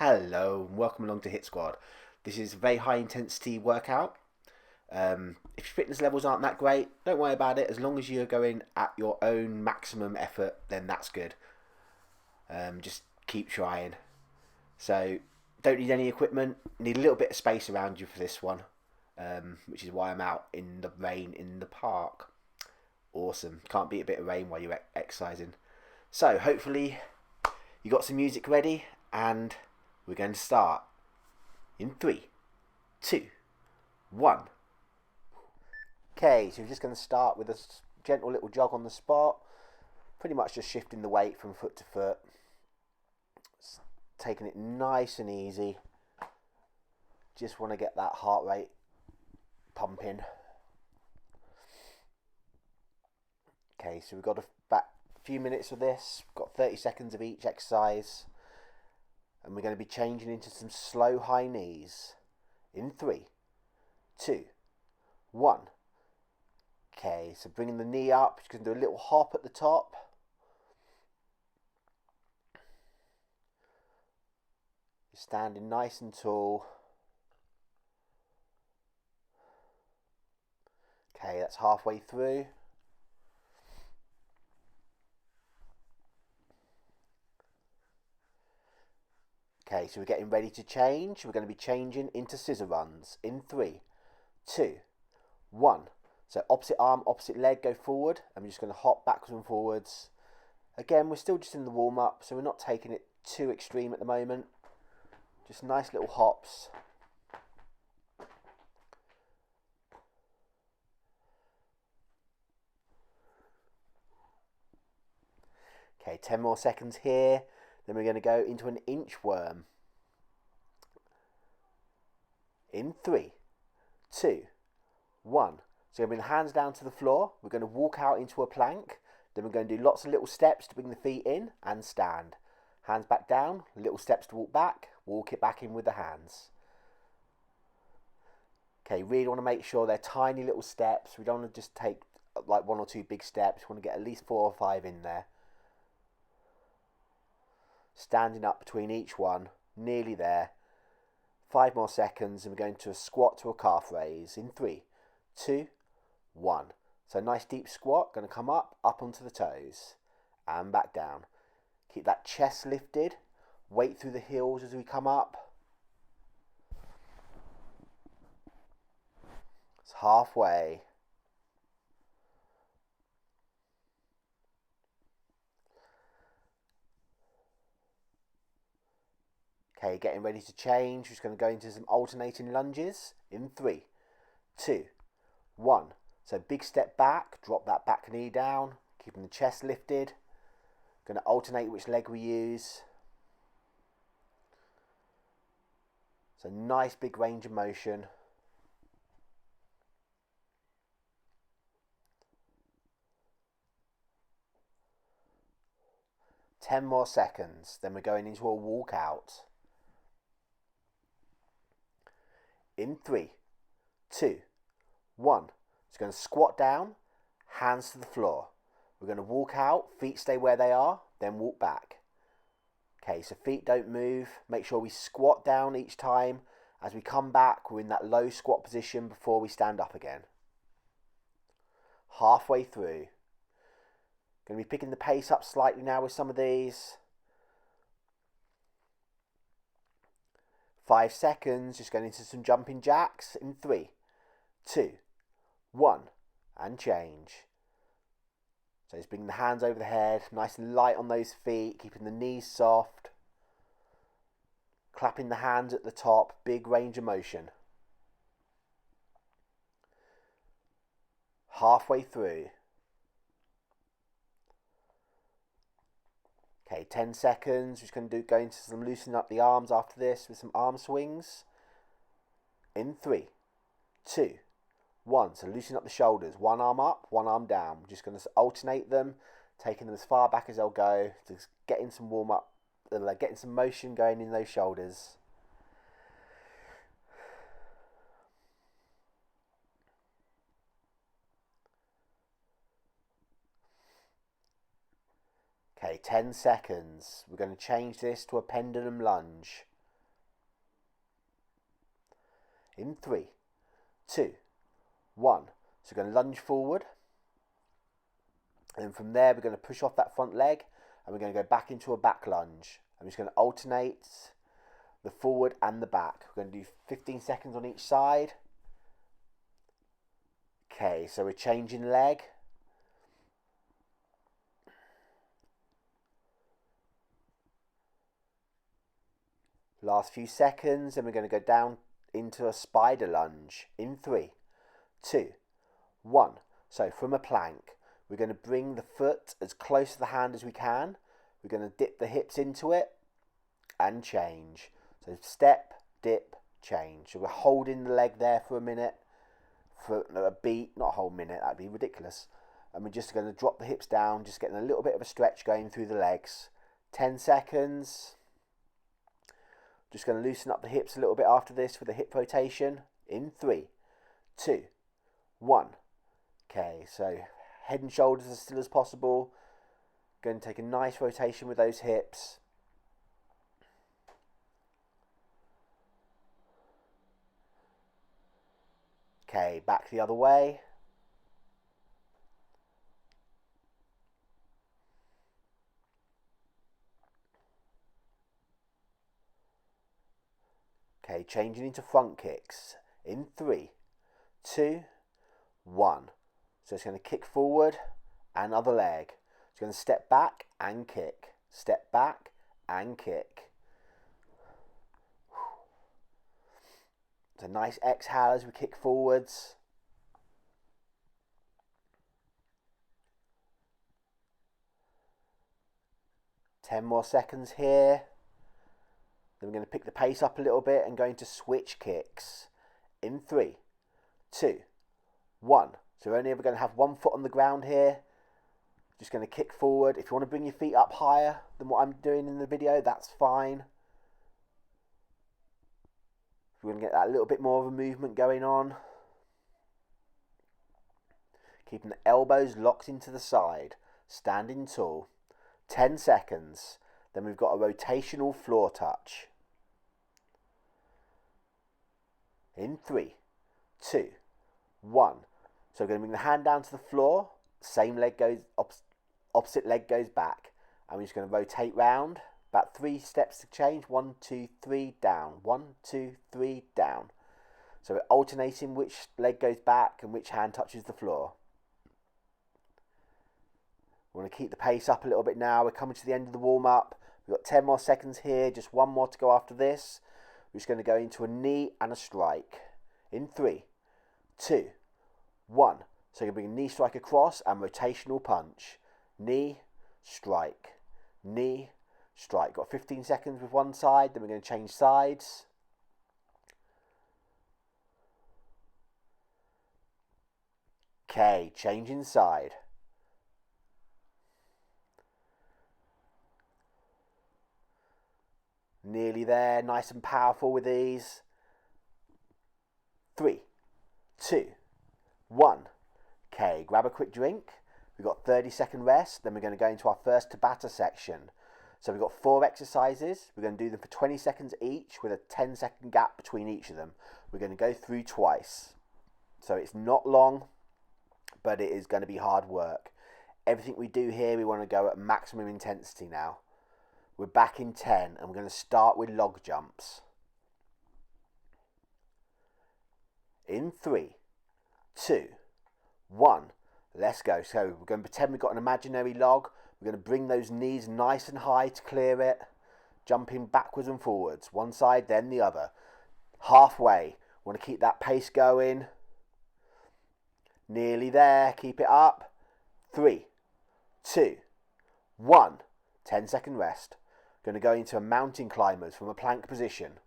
Hello and welcome along to HIIT Squad. This is a very high intensity workout. If your fitness levels aren't that great, don't worry about it. As long as you're going at your own maximum effort, then that's good. Just keep trying. So, don't need any equipment. Need a little bit of space around you for this one, which is why I'm out in the rain in the park. Awesome. Can't beat a bit of rain while you're exercising. So, hopefully, you got some music ready and we're going to start in 3, 2, 1. Okay, so we're just going to start with a gentle little jog on the spot. Pretty much just shifting the weight from foot to foot. Taking it nice and easy. Just want to get that heart rate pumping. Okay, so we've got a few minutes of this. We've got 30 seconds of each exercise. And we're going to be changing into some slow high knees. In 3, 2, 1. Okay, so bringing the knee up. You can do a little hop at the top. You're standing nice and tall. Okay, that's halfway through. Okay, so we're getting ready to change. We're going to be changing into scissor runs. In 3, 2, 1. So opposite arm, opposite leg, go forward. And we're just going to hop backwards and forwards. Again, we're still just in the warm-up, so we're not taking it too extreme at the moment. Just nice little hops. Okay, 10 more seconds here. Then we're going to go into an inchworm. In 3, 2, 1. So we're going to bring the hands down to the floor. We're going to walk out into a plank. Then we're going to do lots of little steps to bring the feet in and stand. Hands back down, little steps to walk back. Walk it back in with the hands. Okay, really want to make sure they're tiny little steps. We don't want to just take like 1 or 2 big steps. We want to get at least 4 or 5 in there. Standing up between each one, nearly there. 5 more seconds and we're going to a squat to a calf raise. In 3, 2, 1. So nice deep squat, going to come up onto the toes and back down. Keep that chest lifted, weight through the heels as we come up. It's halfway. Okay, getting ready to change. We're just going to go into some alternating lunges. In 3, 2, 1. So big step back, drop that back knee down, keeping the chest lifted. Going to alternate which leg we use. So nice big range of motion. Ten more seconds, then we're going into a walkout. In 3, 2, 1. Just going to squat down, hands to the floor. We're going to walk out, feet stay where they are, then walk back. Okay, so feet don't move. Make sure we squat down each time. As we come back, we're in that low squat position before we stand up again. Halfway through. Going to be picking the pace up slightly now with some of these. 5 seconds, just going into some jumping jacks. In 3, 2, 1. And change. So just bringing the hands over the head, nice and light on those feet, keeping the knees soft. Clapping the hands at the top, big range of motion. Halfway through. Okay, 10 seconds. We're just going to go into some loosening up the arms after this with some arm swings. In 3, 2, 1. So loosen up the shoulders. One arm up, one arm down. We're just going to alternate them, taking them as far back as they'll go, just getting some warm up, getting some motion going in those shoulders. Okay, 10 seconds. We're going to change this to a pendulum lunge. In 3, 2, 1. So we're going to lunge forward. And then from there, we're going to push off that front leg. And we're going to go back into a back lunge. I'm just going to alternate the forward and the back. We're going to do 15 seconds on each side. Okay, so we're changing leg. Last few seconds, and we're going to go down into a spider lunge in 3, 2, 1. So from a plank, we're going to bring the foot as close to the hand as we can. We're going to dip the hips into it and change. So step, dip, change. So we're holding the leg there for a minute, for a beat, not a whole minute, that'd be ridiculous. And we're just going to drop the hips down, just getting a little bit of a stretch going through the legs. 10 seconds. Just going to loosen up the hips a little bit after this with a hip rotation. In 3, 2, 1. Okay, so head and shoulders as still as possible. Going to take a nice rotation with those hips. Okay, back the other way. Okay, changing into front kicks. In 3, 2, 1. So it's going to kick forward and other leg. It's going to step back and kick. Step back and kick. It's a nice exhale as we kick forwards. Ten more seconds here. Then we're going to pick the pace up a little bit and go into switch kicks. In 3, 2, 1. So we're only ever going to have one foot on the ground here. Just going to kick forward. If you want to bring your feet up higher than what I'm doing in the video, that's fine. We're going to get that little bit more of a movement going on. Keeping the elbows locked into the side. Standing tall. 10 seconds. Then we've got a rotational floor touch. In 3, 2, 1. So we're going to bring the hand down to the floor. Same leg goes, opposite leg goes back. And we're just going to rotate round. About 3 steps to change. 1, 2, 3, down. 1, 2, 3, down. So we're alternating which leg goes back and which hand touches the floor. We want to keep the pace up a little bit now. We're coming to the end of the warm-up. We've got 10 more seconds here. Just one more to go after this. We're just going to go into a knee and a strike. In 3, 2, 1. So you're going to bring a knee strike across and rotational punch. Knee, strike. Knee, strike. Got 15 seconds with one side. Then we're going to change sides. Okay, changing side. Nearly there, nice and powerful with these. 3, 2, 1. Okay, grab a quick drink. We've got 30-second rest. Then we're going to go into our first Tabata section. So we've got 4 exercises. We're going to do them for 20 seconds each with a 10-second gap between each of them. We're going to go through twice. So it's not long, but it is going to be hard work. Everything we do here, we want to go at maximum intensity now. We're back in 10 and we're going to start with log jumps. In 3, 2, 1. Let's go. So we're going to pretend we've got an imaginary log. We're going to bring those knees nice and high to clear it. Jumping backwards and forwards. One side, then the other. Halfway. Want to keep that pace going. Nearly there. Keep it up. 3, 2, 1. 10-second rest. Going to go into a mountain climbers from a plank position.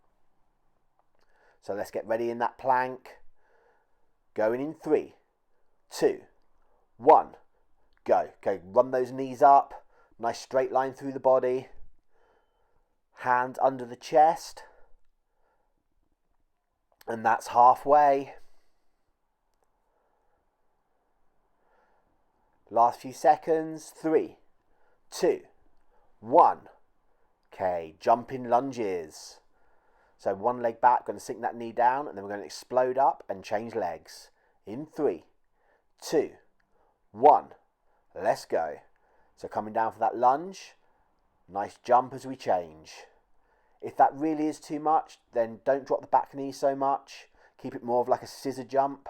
So let's get ready in that plank. Going in 3, 2, 1. Go. Okay, run those knees up. Nice straight line through the body. Hand under the chest. And that's halfway. Last few seconds. 3, 2, 1. Okay, jumping lunges. So one leg back, going to sink that knee down, and then we're going to explode up and change legs. In 3, 2, 1. Let's go. So coming down for that lunge. Nice jump as we change. If that really is too much, then don't drop the back knee so much. Keep it more of like a scissor jump.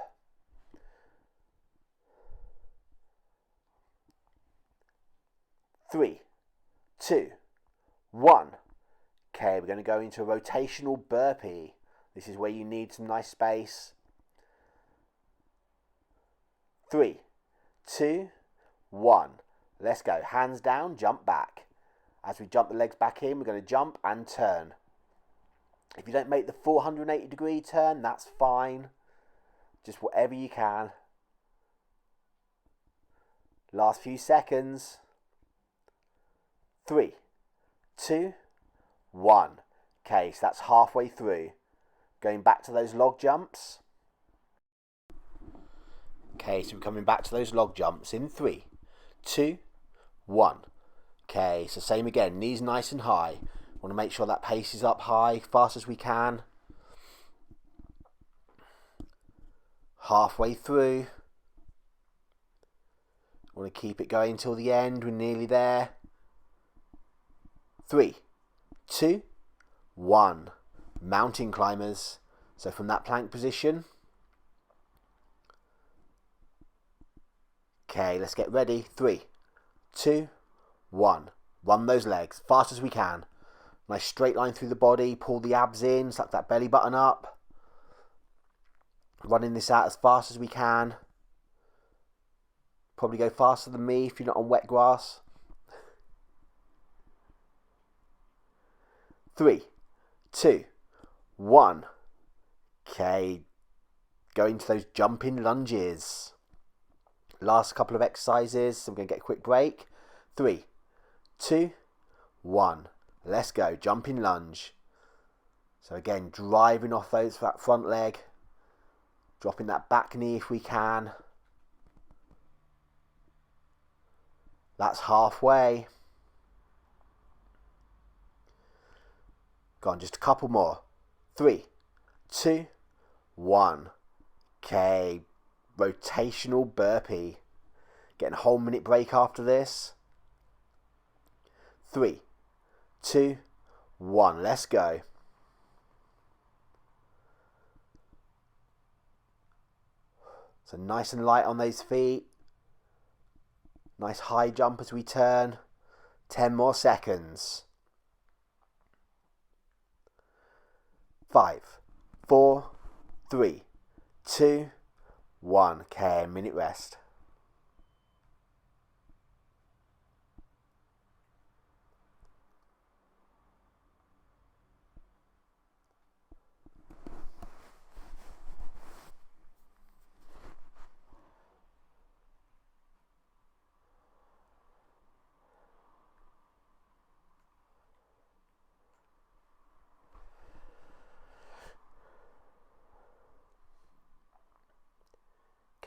3, 2, 1. Okay, we're going to go into a rotational burpee. This is where you need some nice space. 3, 2, 1. Let's go. Hands down, jump back. As we jump the legs back in, we're going to jump and turn. If you don't make the 480-degree turn, that's fine. Just whatever you can. Last few seconds. 3, 2, 1. Okay, so that's halfway through. Going back to those log jumps. Okay, so we're coming back to those log jumps in 3, 2, 1. Okay, so same again, knees nice and high. Want to make sure that pace is up high, fast as we can. Halfway through. Want to keep it going till the end, we're nearly there. 3, 2, 1. Mountain climbers. So from that plank position. Okay, let's get ready. 3, 2, 1. Run those legs fast as we can. Nice straight line through the body. Pull the abs in. Suck that belly button up. Running this out as fast as we can. Probably go faster than me if you're not on wet grass. 3, 2, 1. Okay. Go into those jumping lunges. Last couple of exercises. So we're going to get a quick break. 3, 2, 1. Let's go. Jumping lunge. So again, driving off that front leg. Dropping that back knee if we can. That's halfway. Go on, just a couple more. 3, 2, 1. Okay. Rotational burpee. Getting a whole minute break after this. 3, 2, 1. Let's go. So nice and light on those feet. Nice high jump as we turn. 10 more seconds. 5, 4, 3, 2, 1. Okay, a minute rest.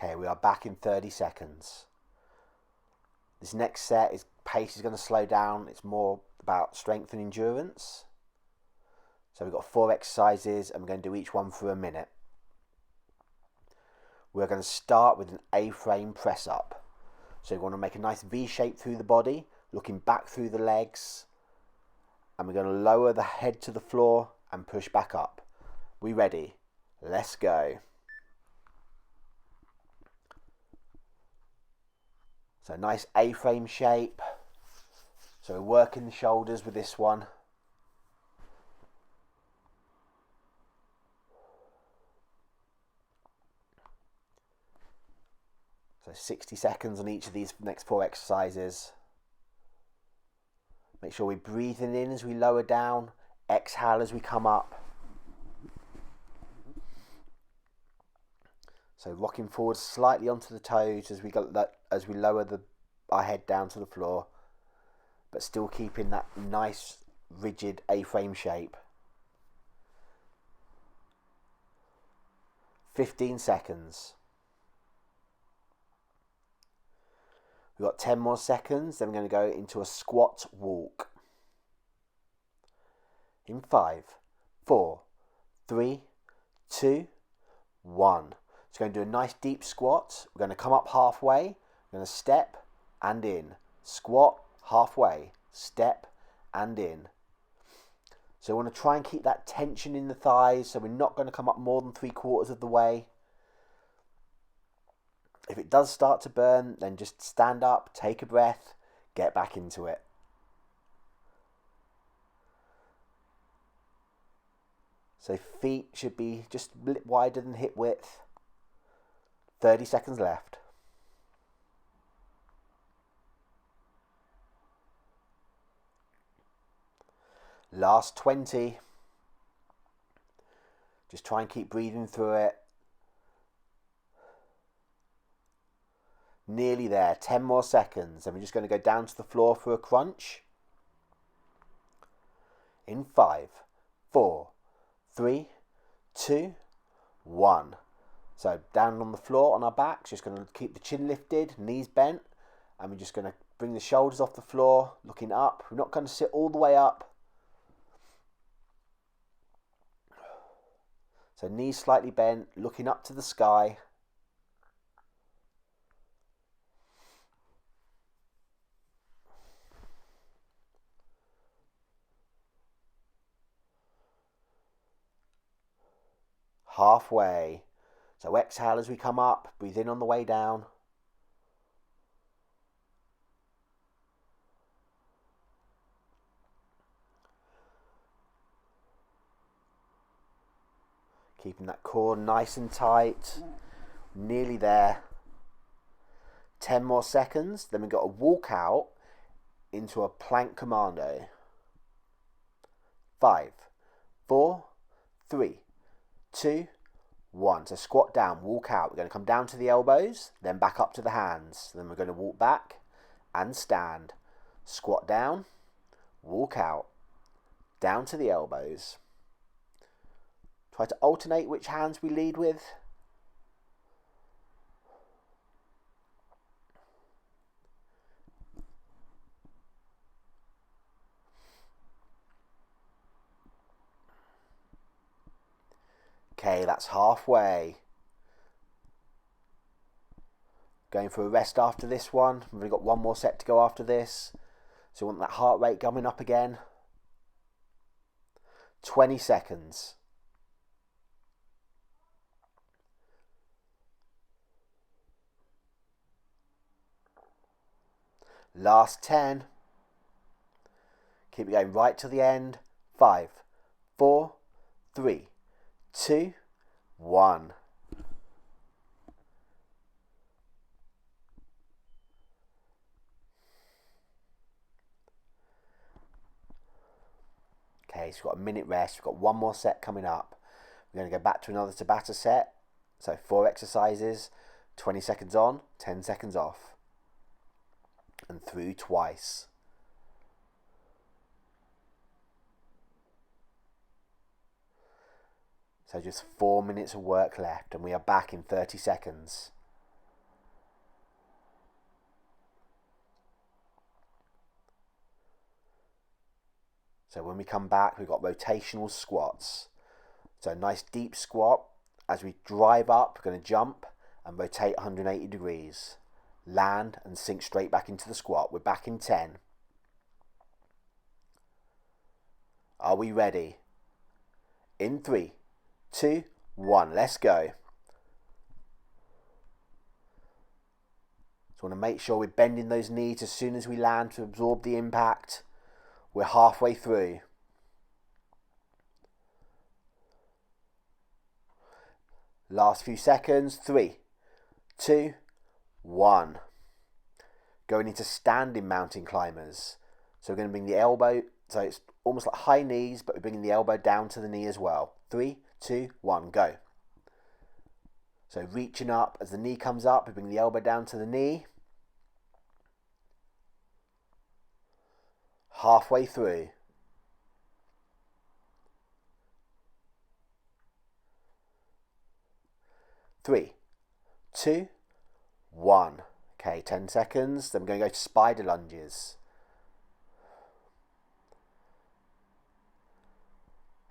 Okay, we are back in 30 seconds. This next set, pace is going to slow down. It's more about strength and endurance. So we've got 4 exercises and we're going to do each one for a minute. We're going to start with an A-frame press up. So we want to make a nice V shape through the body, looking back through the legs. And we're going to lower the head to the floor and push back up. We ready? Let's go. So nice A-frame shape. So we're working the shoulders with this one. So 60 seconds on each of these next 4 exercises. Make sure we're breathing in as we lower down. Exhale as we come up. So rocking forward slightly onto the toes as we lower our head down to the floor, but still keeping that nice rigid A-frame shape. 15 seconds. We've got 10 more seconds, then we're going to go into a squat walk. In 5, 4, 3, 2, 1. So we're going to do a nice deep squat. We're going to come up halfway. We're going to step and in. Squat, halfway. Step and in. So we want to try and keep that tension in the thighs, so we're not going to come up more than 3/4 of the way. If it does start to burn, then just stand up, take a breath, get back into it. So feet should be just a bit wider than hip width. 30 seconds left. Last 20. Just try and keep breathing through it. Nearly there. 10 more seconds. And we're just going to go down to the floor for a crunch. In 5, 4, 3, 2, 1. So down on the floor on our backs, just going to keep the chin lifted, knees bent. And we're just going to bring the shoulders off the floor, looking up. We're not going to sit all the way up. So knees slightly bent, looking up to the sky. Halfway. So exhale as we come up, breathe in on the way down. Keeping that core nice and tight. Nearly there. 10 more seconds. Then we've got to walk out into a plank commando. 5, 4, 3, 2, 1. So squat down, walk out. We're going to come down to the elbows, then back up to the hands. Then we're going to walk back and stand. Squat down, walk out, down to the elbows. Try to alternate which hands we lead with. Okay, that's halfway. Going for a rest after this one. We've only got one more set to go after this. So we want that heart rate coming up again. 20 seconds. Last 10. Keep it going right to the end. 5, 4, 3, 2, 1. Okay, so we've got a minute rest. We've got one more set coming up. We're going to go back to another Tabata set. So 4 exercises, 20 seconds on, 10 seconds off. And through twice. So just 4 minutes of work left, and we are back in 30 seconds. So when we come back, we've got rotational squats. So nice deep squat. As we drive up, we're going to jump and rotate 180 degrees. Land and sink straight back into the squat. We're back in 10. Are we ready? In 3, 2, 1. Let's go. So we want to make sure we're bending those knees as soon as we land to absorb the impact. We're halfway through. Last few seconds. 3, 2, 1. Going into standing mountain climbers. So we're going to bring the elbow, so it's almost like high knees, but we're bringing the elbow down to the knee as well. 3, 2, 1, go. So reaching up, as the knee comes up, we bring the elbow down to the knee. Halfway through. Three, 2, 1. Okay, 10 seconds. Then we're going to go to spider lunges.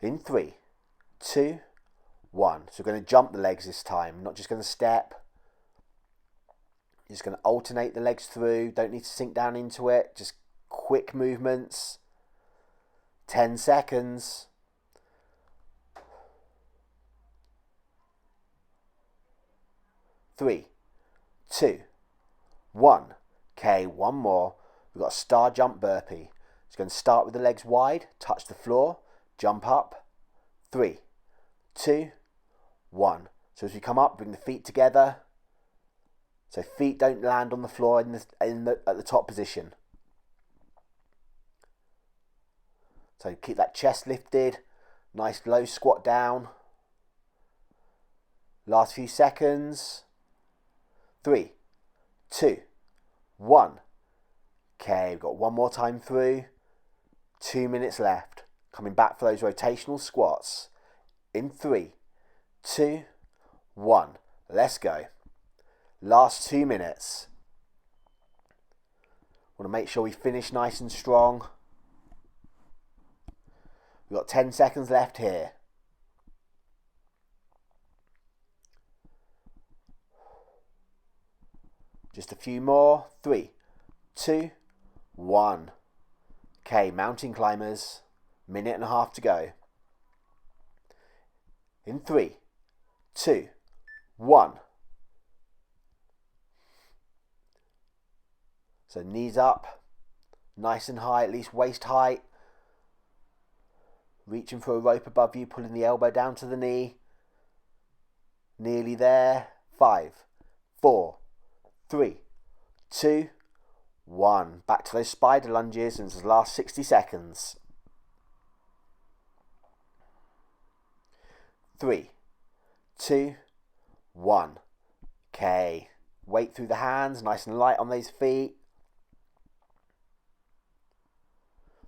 In 3, 2, 1. So we're going to jump the legs this time, not just going to step. You're just going to alternate the legs through. Don't need to sink down into it. Just quick movements. 10 seconds. 3, 2, 1. Okay, one more. We've got a star jump burpee. It's going to start with the legs wide, touch the floor, jump up. 3, 2, 1. So as we come up, bring the feet together. So feet don't land on the floor at the top position. So keep that chest lifted. Nice low squat down. Last few seconds. 3, 2, 1. Okay, we've got one more time through. 2 minutes left. Coming back for those rotational squats. In 3, 2, 1. Let's go. Last 2 minutes. Want to make sure we finish nice and strong. We've got 10 seconds left here. Just a few more. 3, 2, 1. Okay, mountain climbers. Minute and a half to go. In 3, 2, 1. So knees up, nice and high, at least waist height. Reaching for a rope above you, pulling the elbow down to the knee. Nearly there. 5, 4, 3, 2, 1. Back to those spider lunges, and this is the last 60 seconds. 3, 2, 1. Okay. Weight through the hands, nice and light on those feet.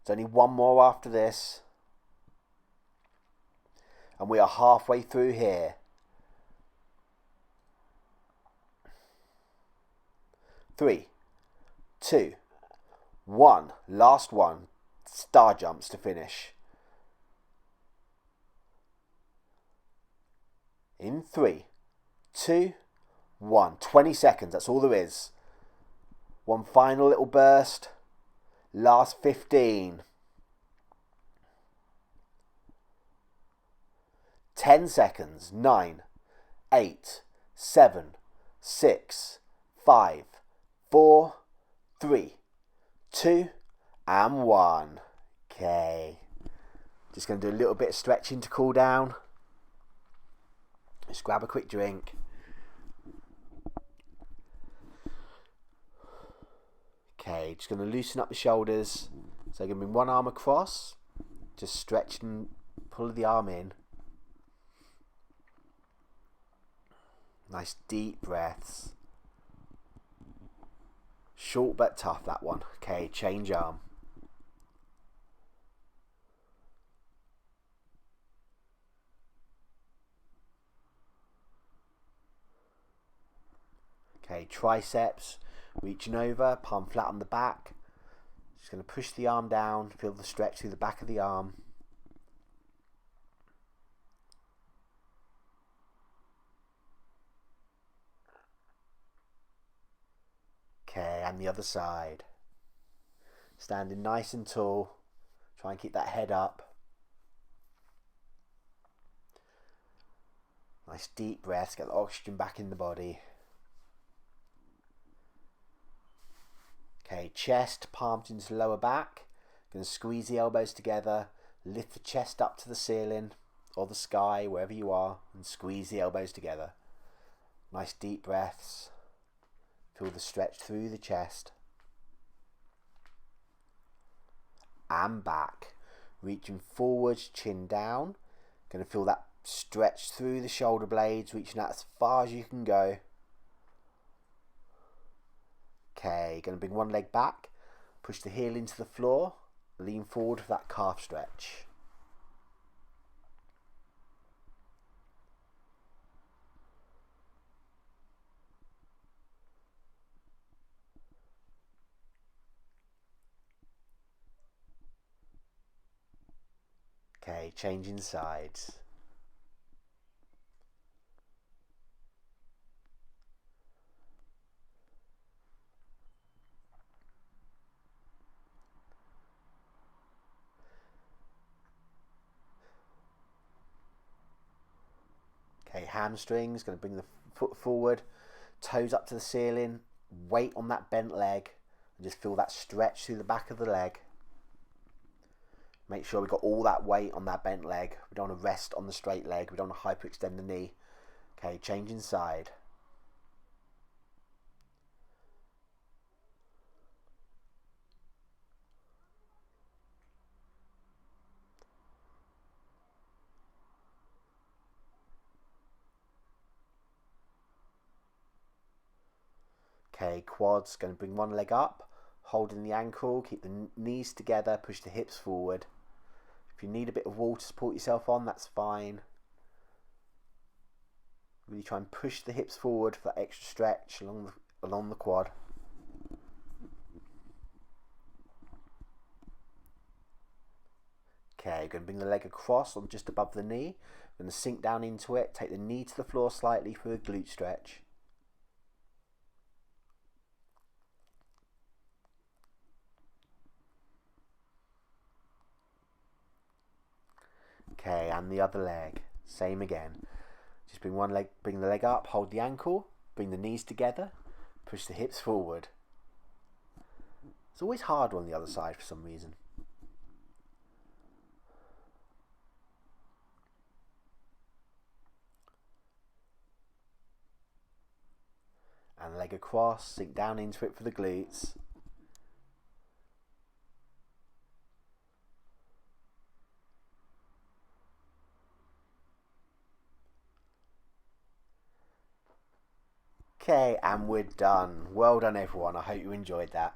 There's only one more after this. And we are halfway through here. 3, 2, 1. Last one. Star jumps to finish. In 3, 2, 1. 20 seconds. That's all there is. One final little burst. Last 15. 10 seconds. 9, 8, 7, 6, 5, 4, 3, 2, and 1. Okay. Just going to do a little bit of stretching to cool down. Just grab a quick drink. Okay, just going to loosen up the shoulders. So I'm going to bring one arm across. Just stretch and pull the arm in. Nice deep breaths. Short but tough, that one. Okay, change arm. Okay, triceps. Reaching over, palm flat on the back. Just going to push the arm down, feel the stretch through the back of the arm. Okay, and the other side. Standing nice and tall. Try and keep that head up. Nice deep breaths, get the oxygen back in the body. Okay, chest, palms into the lower back. Going to squeeze the elbows together. Lift the chest up to the ceiling or the sky, wherever you are, and squeeze the elbows together. Nice deep breaths. Feel the stretch through the chest. And back. Reaching forwards, chin down. Going to feel that stretch through the shoulder blades, reaching out as far as you can go. Okay, going to bring one leg back. Push the heel into the floor. Lean forward for that calf stretch. Okay, changing sides. Okay, hamstrings, going to bring the foot forward, toes up to the ceiling, weight on that bent leg, and just feel that stretch through the back of the leg. Make sure we've got all that weight on that bent leg. We don't want to rest on the straight leg. We don't want to hyperextend the knee. Okay, changing side. Okay, quads, going to bring one leg up, holding the ankle, keep the knees together, push the hips forward. If you need a bit of wall to support yourself on, that's fine. Really try and push the hips forward for that extra stretch along the quad. Okay, going to bring the leg across on just above the knee. Going to sink down into it, take the knee to the floor slightly for a glute stretch. Okay, and the other leg, same again. Just bring the leg up, hold the ankle, bring the knees together, push the hips forward. It's always hard on the other side for some reason. And leg across, sink down into it for the glutes. Okay, and we're done. Well done, everyone. I hope you enjoyed that.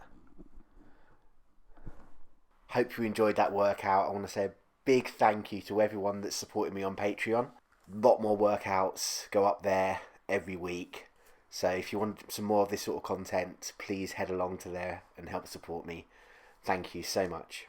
Hope you enjoyed that workout. I want to say a big thank you to everyone that's supported me on Patreon. A lot more workouts go up there every week. So if you want some more of this sort of content, please head along to there and help support me. Thank you so much.